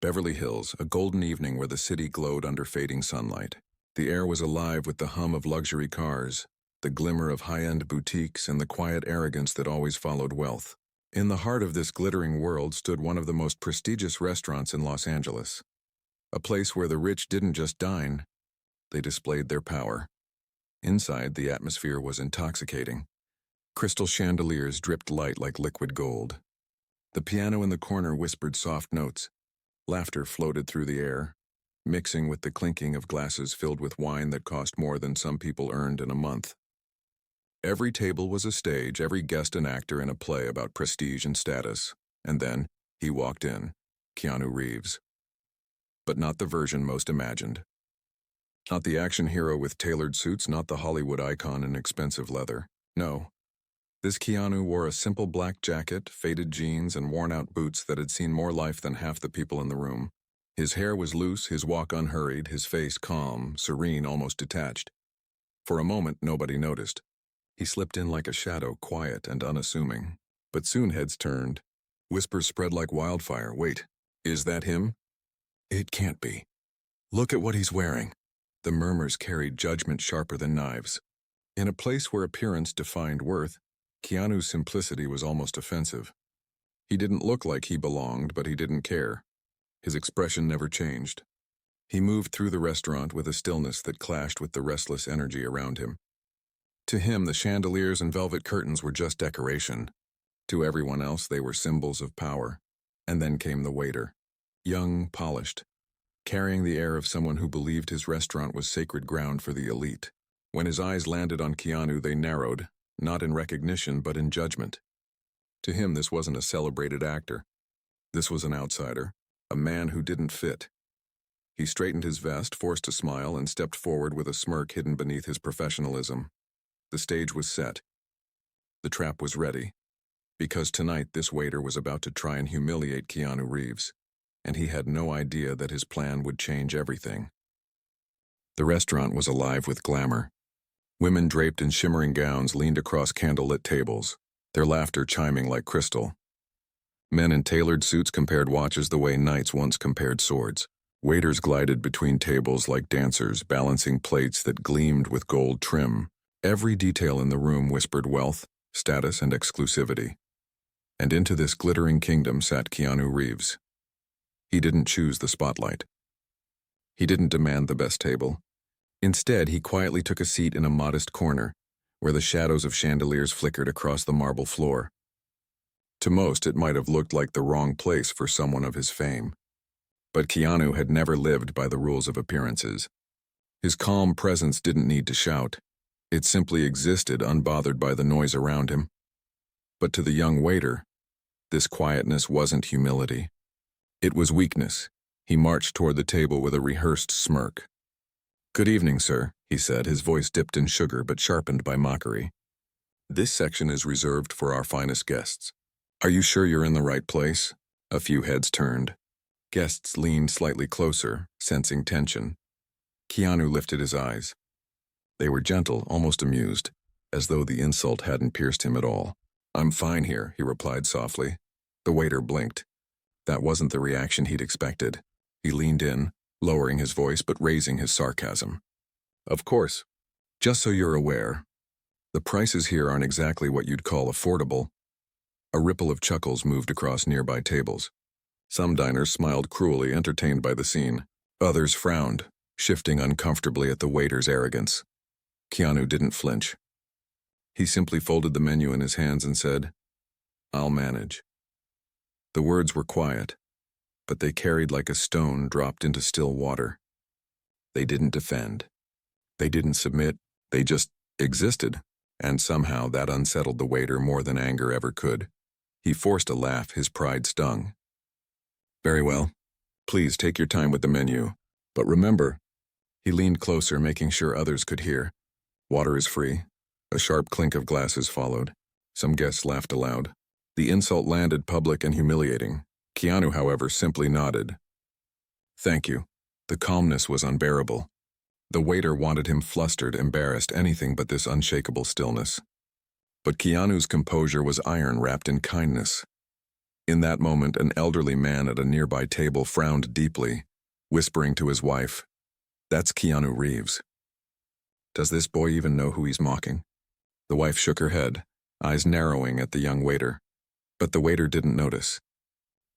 Beverly Hills, a golden evening where the city glowed under fading sunlight. The air was alive with the hum of luxury cars, the glimmer of high-end boutiques, and the quiet arrogance that always followed wealth. In the heart of this glittering world stood one of the most prestigious restaurants in Los Angeles, a place where the rich didn't just dine, they displayed their power. Inside, the atmosphere was intoxicating. Crystal chandeliers dripped light like liquid gold. The piano in the corner whispered soft notes. Laughter floated through the air, mixing with the clinking of glasses filled with wine that cost more than some people earned in a month. Every table was a stage, every guest an actor in a play about prestige and status. And then, he walked in, Keanu Reeves. But not the version most imagined. Not the action hero with tailored suits, not the Hollywood icon in expensive leather. No. This Keanu wore a simple black jacket, faded jeans, and worn-out boots that had seen more life than half the people in the room. His hair was loose, his walk unhurried, his face calm, serene, almost detached. For a moment, nobody noticed. He slipped in like a shadow, quiet and unassuming. But soon heads turned. Whispers spread like wildfire. Wait, is that him? It can't be. Look at what he's wearing. The murmurs carried judgment sharper than knives. In a place where appearance defined worth, Keanu's simplicity was almost offensive. He didn't look like he belonged, but he didn't care. His expression never changed. He moved through the restaurant with a stillness that clashed with the restless energy around him. To him, the chandeliers and velvet curtains were just decoration. To everyone else, they were symbols of power. And then came the waiter. Young, polished, carrying the air of someone who believed his restaurant was sacred ground for the elite. When his eyes landed on Keanu, they narrowed, not in recognition but in judgment. To him, this wasn't a celebrated actor. This was an outsider, a man who didn't fit. He straightened his vest, forced a smile, and stepped forward with a smirk hidden beneath his professionalism. The stage was set. The trap was ready. Because tonight this waiter was about to try and humiliate Keanu Reeves, and he had no idea that his plan would change everything. The restaurant was alive with glamour. Women draped in shimmering gowns leaned across candlelit tables, their laughter chiming like crystal. Men in tailored suits compared watches the way knights once compared swords. Waiters glided between tables like dancers, balancing plates that gleamed with gold trim. Every detail in the room whispered wealth, status, and exclusivity. And into this glittering kingdom sat Keanu Reeves. He didn't choose the spotlight. He didn't demand the best table. Instead, he quietly took a seat in a modest corner, where the shadows of chandeliers flickered across the marble floor. To most, it might have looked like the wrong place for someone of his fame. But Keanu had never lived by the rules of appearances. His calm presence didn't need to shout. It simply existed, unbothered by the noise around him. But to the young waiter, this quietness wasn't humility. It was weakness. He marched toward the table with a rehearsed smirk. "Good evening, sir," he said, his voice dipped in sugar but sharpened by mockery. "This section is reserved for our finest guests. Are you sure you're in the right place?" A few heads turned. Guests leaned slightly closer, sensing tension. Keanu lifted his eyes. They were gentle, almost amused, as though the insult hadn't pierced him at all. "I'm fine here," he replied softly. The waiter blinked. That wasn't the reaction he'd expected. He leaned in, lowering his voice but raising his sarcasm. "Of course. Just so you're aware, the prices here aren't exactly what you'd call affordable." A ripple of chuckles moved across nearby tables. Some diners smiled cruelly, entertained by the scene. Others frowned, shifting uncomfortably at the waiter's arrogance. Keanu didn't flinch. He simply folded the menu in his hands and said, "I'll manage." The words were quiet, but they carried like a stone dropped into still water. They didn't defend. They didn't submit. They just existed, and somehow that unsettled the waiter more than anger ever could. He forced a laugh, his pride stung. "Very well. Please take your time with the menu. But remember," he leaned closer, making sure others could hear, "water is free." A sharp clink of glasses followed. Some guests laughed aloud. The insult landed public and humiliating. Keanu, however, simply nodded. "Thank you." The calmness was unbearable. The waiter wanted him flustered, embarrassed, anything but this unshakable stillness. But Keanu's composure was iron wrapped in kindness. In that moment, an elderly man at a nearby table frowned deeply, whispering to his wife, "That's Keanu Reeves. Does this boy even know who he's mocking?" The wife shook her head, eyes narrowing at the young waiter. But the waiter didn't notice.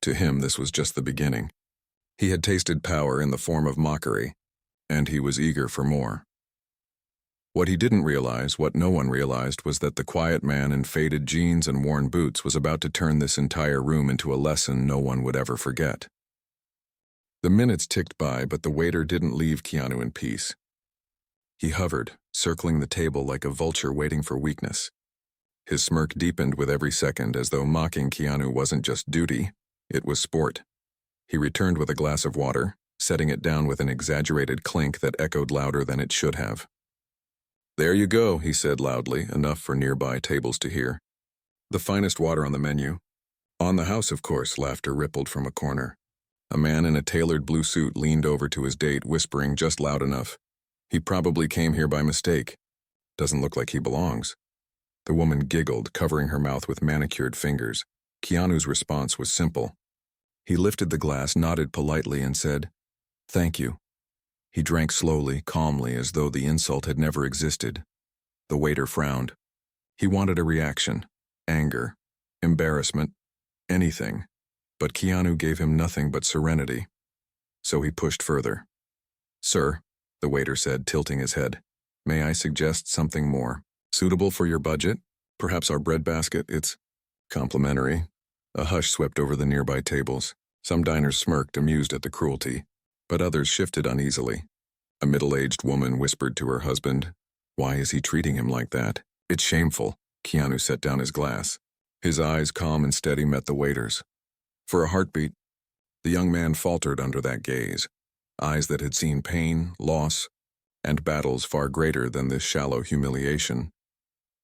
To him, this was just the beginning. He had tasted power in the form of mockery, and he was eager for more. What he didn't realize, what no one realized, was that the quiet man in faded jeans and worn boots was about to turn this entire room into a lesson no one would ever forget. The minutes ticked by, but the waiter didn't leave Keanu in peace. He hovered, circling the table like a vulture waiting for weakness. His smirk deepened with every second, as though mocking Keanu wasn't just duty, it was sport. He returned with a glass of water, setting it down with an exaggerated clink that echoed louder than it should have. "There you go," he said loudly, enough for nearby tables to hear. "The finest water on the menu." "On the house, of course," laughter rippled from a corner. A man in a tailored blue suit leaned over to his date, whispering just loud enough, "He probably came here by mistake. Doesn't look like he belongs." The woman giggled, covering her mouth with manicured fingers. Keanu's response was simple. He lifted the glass, nodded politely, and said, "Thank you." He drank slowly, calmly, as though the insult had never existed. The waiter frowned. He wanted a reaction, anger, embarrassment, anything. But Keanu gave him nothing but serenity. So he pushed further. "Sir," the waiter said, tilting his head, "may I suggest something more suitable for your budget? Perhaps our breadbasket? It's complimentary." A hush swept over the nearby tables. Some diners smirked, amused at the cruelty, but others shifted uneasily. A middle-aged woman whispered to her husband, "Why is he treating him like that? It's shameful." Keanu set down his glass. His eyes, calm and steady, met the waiter's. For a heartbeat, the young man faltered under that gaze, eyes that had seen pain, loss, and battles far greater than this shallow humiliation.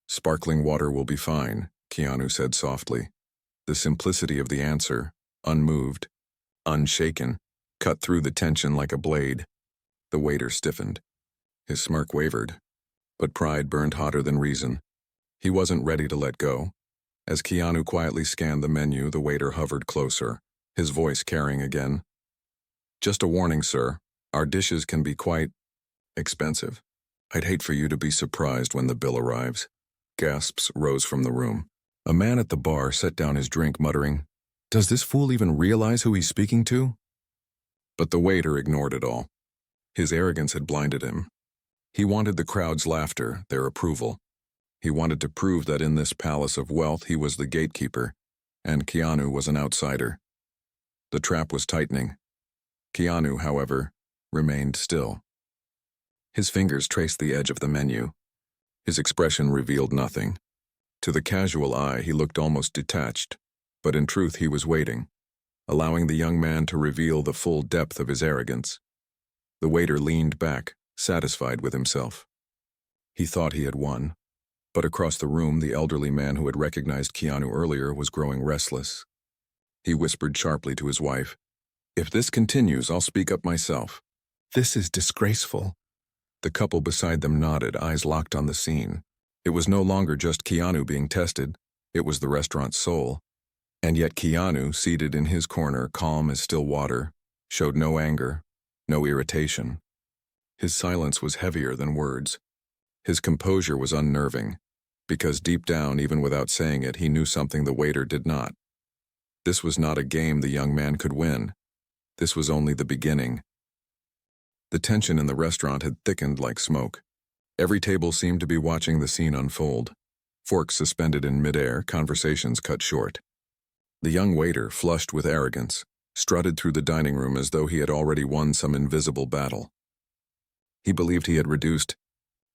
"Sparkling water will be fine," Keanu said softly. The simplicity of the answer, unmoved, unshaken, cut through the tension like a blade. The waiter stiffened. His smirk wavered, but pride burned hotter than reason. He wasn't ready to let go. As Keanu quietly scanned the menu, the waiter hovered closer, his voice carrying again. "Just a warning, sir. Our dishes can be quite expensive. I'd hate for you to be surprised when the bill arrives." Gasps rose from the room. A man at the bar set down his drink, muttering, "Does this fool even realize who he's speaking to?" But the waiter ignored it all. His arrogance had blinded him. He wanted the crowd's laughter, their approval. He wanted to prove that in this palace of wealth he was the gatekeeper, and Keanu was an outsider. The trap was tightening. Keanu, however, remained still. His fingers traced the edge of the menu. His expression revealed nothing. To the casual eye, he looked almost detached, but in truth he was waiting, allowing the young man to reveal the full depth of his arrogance. The waiter leaned back, satisfied with himself. He thought he had won, but across the room, the elderly man who had recognized Keanu earlier was growing restless. He whispered sharply to his wife, "If this continues, I'll speak up myself." "This is disgraceful." The couple beside them nodded, eyes locked on the scene. It was no longer just Keanu being tested, it was the restaurant's soul. And yet Keanu, seated in his corner, calm as still water, showed no anger, no irritation. His silence was heavier than words. His composure was unnerving, because deep down, even without saying it, he knew something the waiter did not. This was not a game the young man could win. This was only the beginning. The tension in the restaurant had thickened like smoke. Every table seemed to be watching the scene unfold. Forks suspended in midair, conversations cut short. The young waiter, flushed with arrogance, strutted through the dining room as though he had already won some invisible battle. He believed he had reduced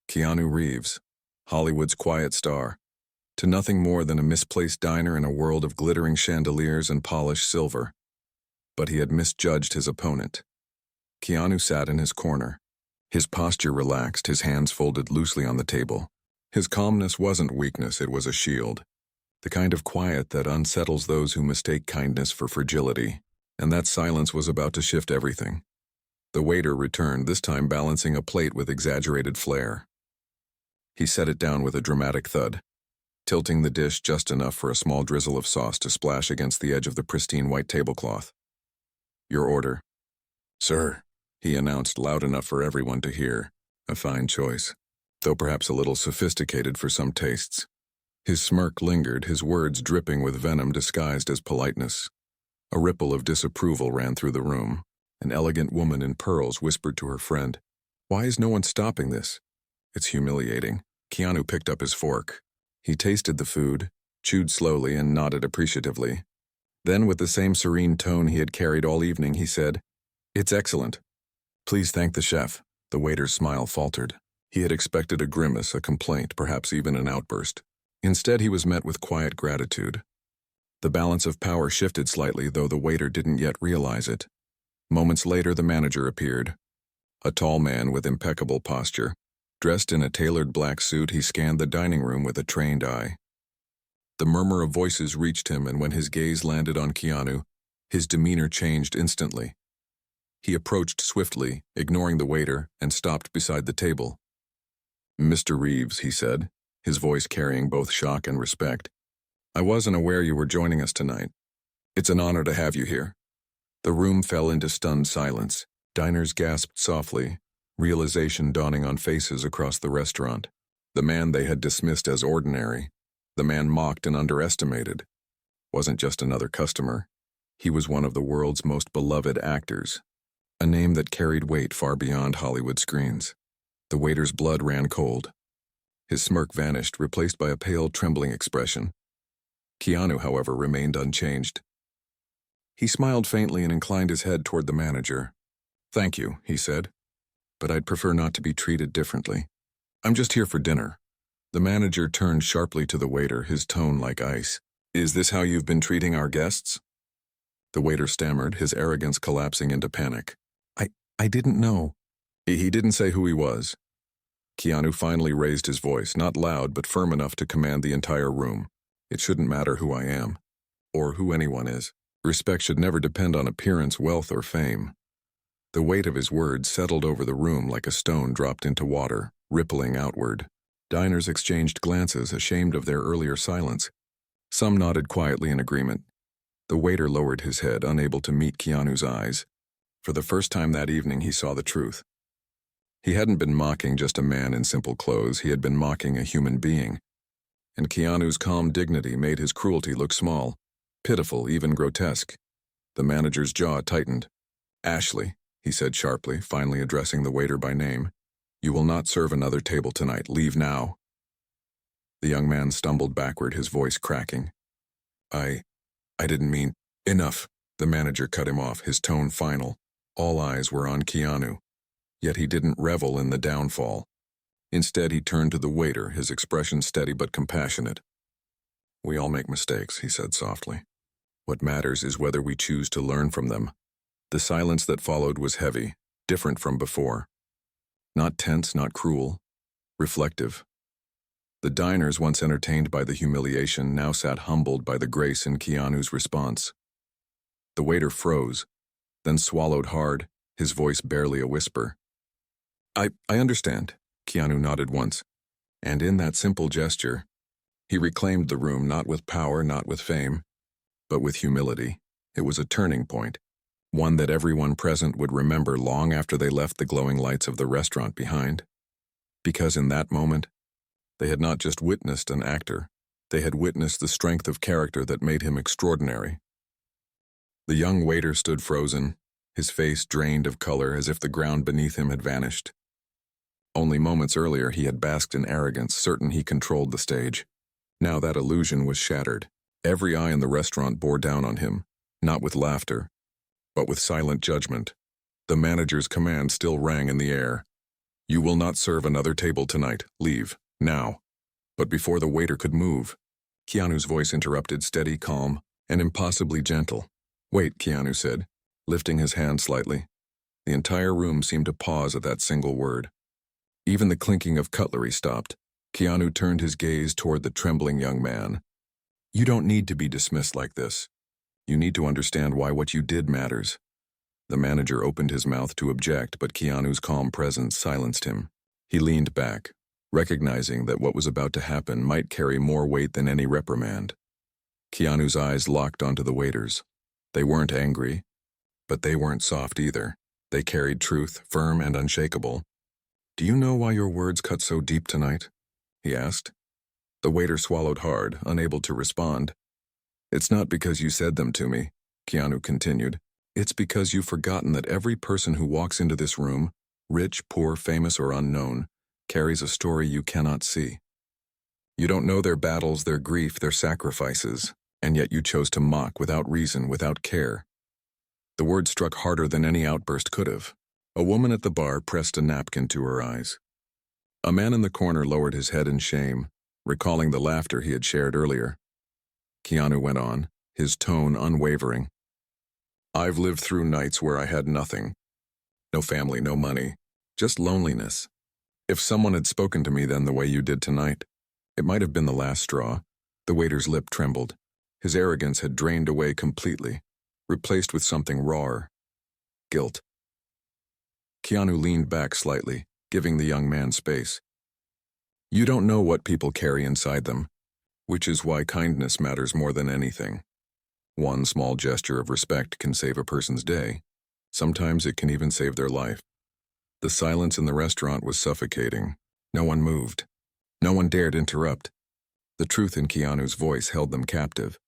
Keanu Reeves, Hollywood's quiet star, to nothing more than a misplaced diner in a world of glittering chandeliers and polished silver. But he had misjudged his opponent. Keanu sat in his corner. His posture relaxed, his hands folded loosely on the table. His calmness wasn't weakness, it was a shield. The kind of quiet that unsettles those who mistake kindness for fragility. And that silence was about to shift everything. The waiter returned, this time balancing a plate with exaggerated flair. He set it down with a dramatic thud. tilting the dish just enough for a small drizzle of sauce to splash against the edge of the pristine white tablecloth. "Your order." "Sir," he announced loud enough for everyone to hear. A fine choice, though perhaps a little sophisticated for some tastes. His smirk lingered, his words dripping with venom disguised as politeness. A ripple of disapproval ran through the room. An elegant woman in pearls whispered to her friend, "Why is no one stopping this? It's humiliating." Keanu picked up his fork. He tasted the food, chewed slowly, and nodded appreciatively. Then, with the same serene tone he had carried all evening, he said, "It's excellent. Please thank the chef." The waiter's smile faltered. He had expected a grimace, a complaint, perhaps even an outburst. Instead, he was met with quiet gratitude. The balance of power shifted slightly, though the waiter didn't yet realize it. Moments later, the manager appeared. A tall man with impeccable posture. Dressed in a tailored black suit, he scanned the dining room with a trained eye. The murmur of voices reached him, and when his gaze landed on Keanu, his demeanor changed instantly. He approached swiftly, ignoring the waiter, and stopped beside the table. "Mr. Reeves," he said, his voice carrying both shock and respect. "I wasn't aware you were joining us tonight. It's an honor to have you here." The room fell into stunned silence. Diners gasped softly, realization dawning on faces across the restaurant. The man they had dismissed as ordinary, the man mocked and underestimated, wasn't just another customer. He was one of the world's most beloved actors, a name that carried weight far beyond Hollywood screens. The waiter's blood ran cold. His smirk vanished, replaced by a pale, trembling expression. Keanu, however, remained unchanged. He smiled faintly and inclined his head toward the manager. "Thank you," he said, "but I'd prefer not to be treated differently. I'm just here for dinner." The manager turned sharply to the waiter, his tone like ice. "Is this how you've been treating our guests?" The waiter stammered, his arrogance collapsing into panic. I didn't know." He didn't say who he was. Keanu finally raised his voice, not loud but firm enough to command the entire room. "It shouldn't matter who I am, or who anyone is. Respect should never depend on appearance, wealth, or fame." The weight of his words settled over the room like a stone dropped into water, rippling outward. Diners exchanged glances, ashamed of their earlier silence. Some nodded quietly in agreement. The waiter lowered his head, unable to meet Keanu's eyes. For the first time that evening, he saw the truth. He hadn't been mocking just a man in simple clothes, he had been mocking a human being. And Keanu's calm dignity made his cruelty look small, pitiful, even grotesque. The manager's jaw tightened. "Ashley," he said sharply, finally addressing the waiter by name, "you will not serve another table tonight. Leave now." The young man stumbled backward, his voice cracking. I didn't mean—" "Enough," the manager cut him off, his tone final. All eyes were on Keanu. Yet he didn't revel in the downfall. Instead, he turned to the waiter, his expression steady but compassionate. "We all make mistakes," he said softly. "What matters is whether we choose to learn from them." The silence that followed was heavy, different from before. Not tense, not cruel, reflective. The diners, once entertained by the humiliation, now sat humbled by the grace in Keanu's response. The waiter froze, then swallowed hard, his voice barely a whisper. I understand," Keanu nodded once, and in that simple gesture, he reclaimed the room not with power, not with fame, but with humility. It was a turning point, one that everyone present would remember long after they left the glowing lights of the restaurant behind. Because in that moment, they had not just witnessed an actor, they had witnessed the strength of character that made him extraordinary. The young waiter stood frozen, his face drained of color as if the ground beneath him had vanished. Only moments earlier he had basked in arrogance, certain he controlled the stage. Now that illusion was shattered. Every eye in the restaurant bore down on him, not with laughter, but with silent judgment. The manager's command still rang in the air. "You will not serve another table tonight. Leave, now." But before the waiter could move, Keanu's voice interrupted, steady, calm, and impossibly gentle. "Wait," Keanu said, lifting his hand slightly. The entire room seemed to pause at that single word. Even the clinking of cutlery stopped. Keanu turned his gaze toward the trembling young man. "You don't need to be dismissed like this. You need to understand why what you did matters." The manager opened his mouth to object, but Keanu's calm presence silenced him. He leaned back, recognizing that what was about to happen might carry more weight than any reprimand. Keanu's eyes locked onto the waiters. They weren't angry, but they weren't soft either. They carried truth, firm and unshakable. "Do you know why your words cut so deep tonight?" he asked. The waiter swallowed hard, unable to respond. "It's not because you said them to me," Keanu continued. "It's because you've forgotten that every person who walks into this room, rich, poor, famous, or unknown, carries a story you cannot see. You don't know their battles, their grief, their sacrifices, and yet you chose to mock without reason, without care." The word struck harder than any outburst could have. A woman at the bar pressed a napkin to her eyes. A man in the corner lowered his head in shame, recalling the laughter he had shared earlier. Keanu went on, his tone unwavering. "I've lived through nights where I had nothing. No family, no money, just loneliness. If someone had spoken to me then the way you did tonight, it might have been the last straw." The waiter's lip trembled. His arrogance had drained away completely, replaced with something rawer. Guilt. Keanu leaned back slightly, giving the young man space. "You don't know what people carry inside them, which is why kindness matters more than anything. One small gesture of respect can save a person's day. Sometimes it can even save their life." The silence in the restaurant was suffocating. No one moved. No one dared interrupt. The truth in Keanu's voice held them captive.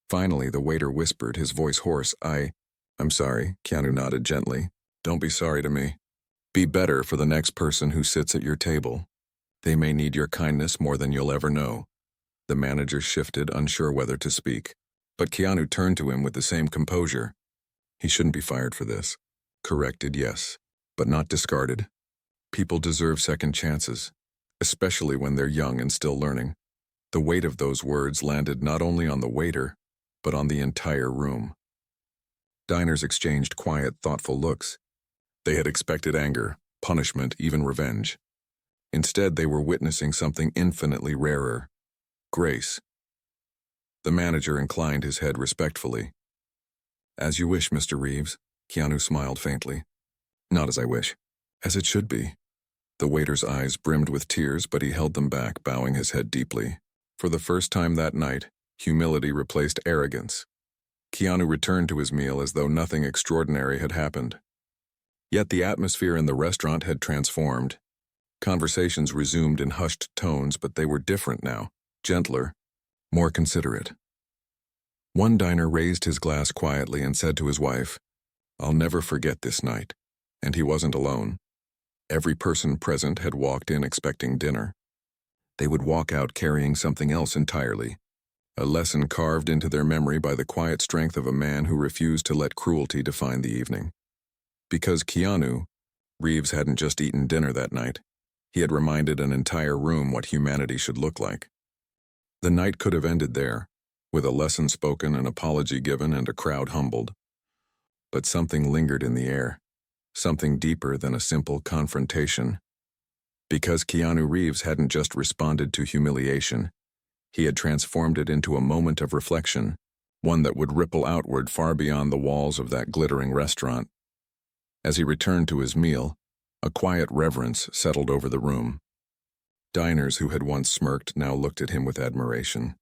Finally, the waiter whispered, his voice hoarse, I'm sorry," Keanu nodded gently. "Don't be sorry to me. Be better for the next person who sits at your table. They may need your kindness more than you'll ever know." The manager shifted, unsure whether to speak. But Keanu turned to him with the same composure. "He shouldn't be fired for this. Corrected, yes, but not discarded. People deserve second chances, especially when they're young and still learning." The weight of those words landed not only on the waiter, but on the entire room. Diners exchanged quiet, thoughtful looks. They had expected anger, punishment, even revenge. Instead, they were witnessing something infinitely rarer: grace. The manager inclined his head respectfully. "As you wish, Mr. Reeves," Keanu smiled faintly. "Not as I wish. As it should be." The waiter's eyes brimmed with tears, but he held them back, bowing his head deeply. For the first time that night, humility replaced arrogance. Keanu returned to his meal as though nothing extraordinary had happened. Yet the atmosphere in the restaurant had transformed. Conversations resumed in hushed tones, but they were different now, gentler, more considerate. One diner raised his glass quietly and said to his wife, "I'll never forget this night." And he wasn't alone. Every person present had walked in expecting dinner. They would walk out carrying something else entirely, a lesson carved into their memory by the quiet strength of a man who refused to let cruelty define the evening. Because Keanu Reeves hadn't just eaten dinner that night, he had reminded an entire room what humanity should look like. The night could have ended there, with a lesson spoken, an apology given, and a crowd humbled. But something lingered in the air, something deeper than a simple confrontation. Because Keanu Reeves hadn't just responded to humiliation, he had transformed it into a moment of reflection, one that would ripple outward far beyond the walls of that glittering restaurant. As he returned to his meal, a quiet reverence settled over the room. Diners who had once smirked now looked at him with admiration.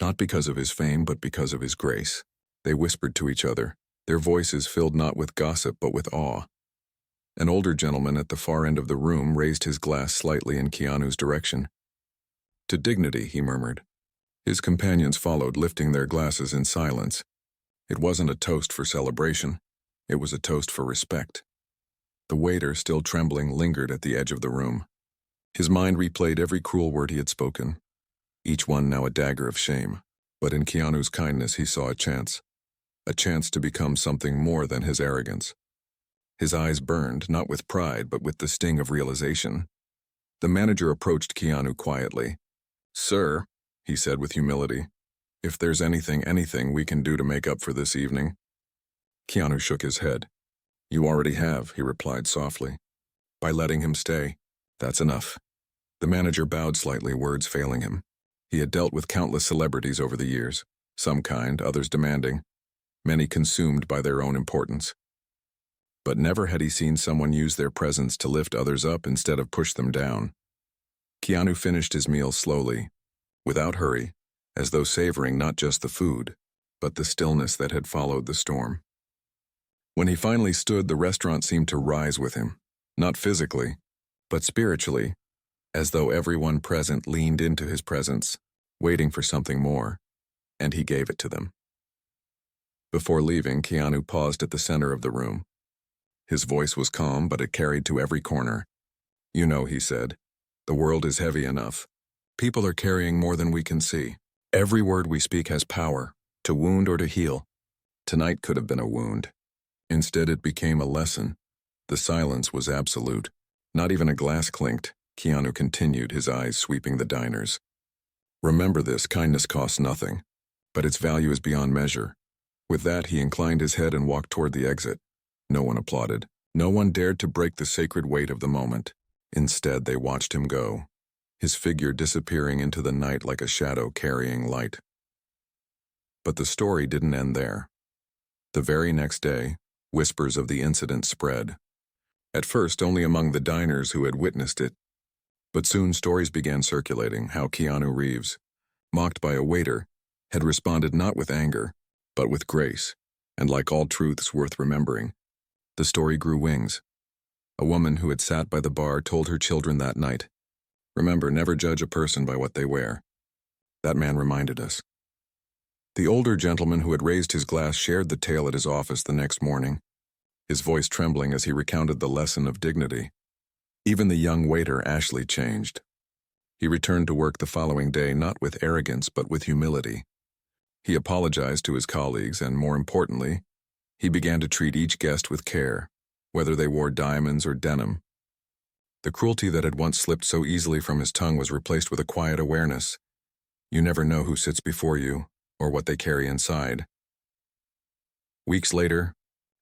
Not because of his fame, but because of his grace. They whispered to each other, their voices filled not with gossip but with awe. An older gentleman at the far end of the room raised his glass slightly in Keanu's direction. "To dignity," he murmured. His companions followed, lifting their glasses in silence. It wasn't a toast for celebration. It was a toast for respect. The waiter, still trembling, lingered at the edge of the room. His mind replayed every cruel word he had spoken, each one now a dagger of shame. But in Keanu's kindness he saw a chance to become something more than his arrogance. His eyes burned, not with pride, but with the sting of realization. The manager approached Keanu quietly. "Sir," he said with humility, "if there's anything we can do to make up for this evening." Keanu shook his head. "You already have," he replied softly. "By letting him stay. That's enough." The manager bowed slightly, words failing him. He had dealt with countless celebrities over the years, some kind, others demanding, many consumed by their own importance. But never had he seen someone use their presence to lift others up instead of push them down. Keanu finished his meal slowly, without hurry, as though savoring not just the food, but the stillness that had followed the storm. When he finally stood, the restaurant seemed to rise with him, not physically, but spiritually, as though everyone present leaned into his presence, waiting for something more, and he gave it to them. Before leaving, Keanu paused at the center of the room. His voice was calm, but it carried to every corner. "You know," he said, "the world is heavy enough. People are carrying more than we can see. Every word we speak has power, to wound or to heal. Tonight could have been a wound. Instead, it became a lesson. The silence was absolute. Not even a glass clinked." Keanu continued, his eyes sweeping the diners. "Remember this, kindness costs nothing, but its value is beyond measure." With that, he inclined his head and walked toward the exit. No one applauded. No one dared to break the sacred weight of the moment. Instead, they watched him go, his figure disappearing into the night like a shadow carrying light. But the story didn't end there. The very next day, whispers of the incident spread. At first, only among the diners who had witnessed it. But soon stories began circulating how Keanu Reeves, mocked by a waiter, had responded not with anger, but with grace, and like all truths worth remembering, the story grew wings. A woman who had sat by the bar told her children that night, "Remember, never judge a person by what they wear." That man reminded us. The older gentleman who had raised his glass shared the tale at his office the next morning, his voice trembling as he recounted the lesson of dignity. Even the young waiter, Ashley, changed. He returned to work the following day not with arrogance but with humility. He apologized to his colleagues and, more importantly, he began to treat each guest with care, whether they wore diamonds or denim. The cruelty that had once slipped so easily from his tongue was replaced with a quiet awareness. You never know who sits before you or what they carry inside. Weeks later,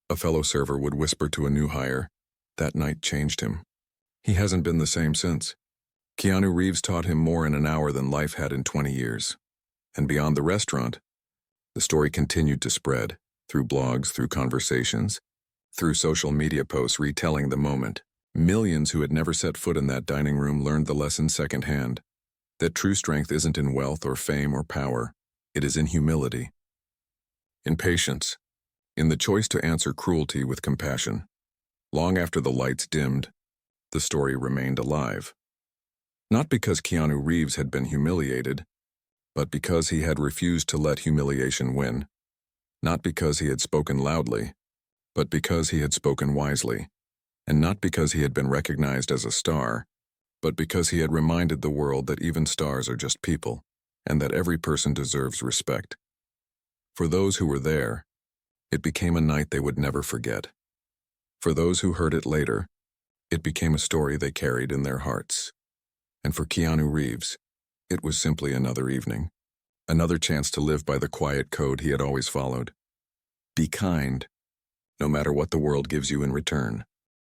a fellow server would whisper to a new hire, "That night changed him. He hasn't been the same since." Keanu Reeves taught him more in an hour than life had in 20 years. And beyond the restaurant, the story continued to spread, through blogs, through conversations, through social media posts retelling the moment. Millions who had never set foot in that dining room learned the lesson secondhand, that true strength isn't in wealth or fame or power, it is in humility, in patience, in the choice to answer cruelty with compassion. Long after the lights dimmed, the story remained alive. Not because Keanu Reeves had been humiliated, but because he had refused to let humiliation win. Not because he had spoken loudly, but because he had spoken wisely. And not because he had been recognized as a star, but because he had reminded the world that even stars are just people, and that every person deserves respect. For those who were there, it became a night they would never forget. For those who heard it later, it became a story they carried in their hearts. And for Keanu Reeves, it was simply another evening, another chance to live by the quiet code he had always followed. Be kind, no matter what the world gives you in return.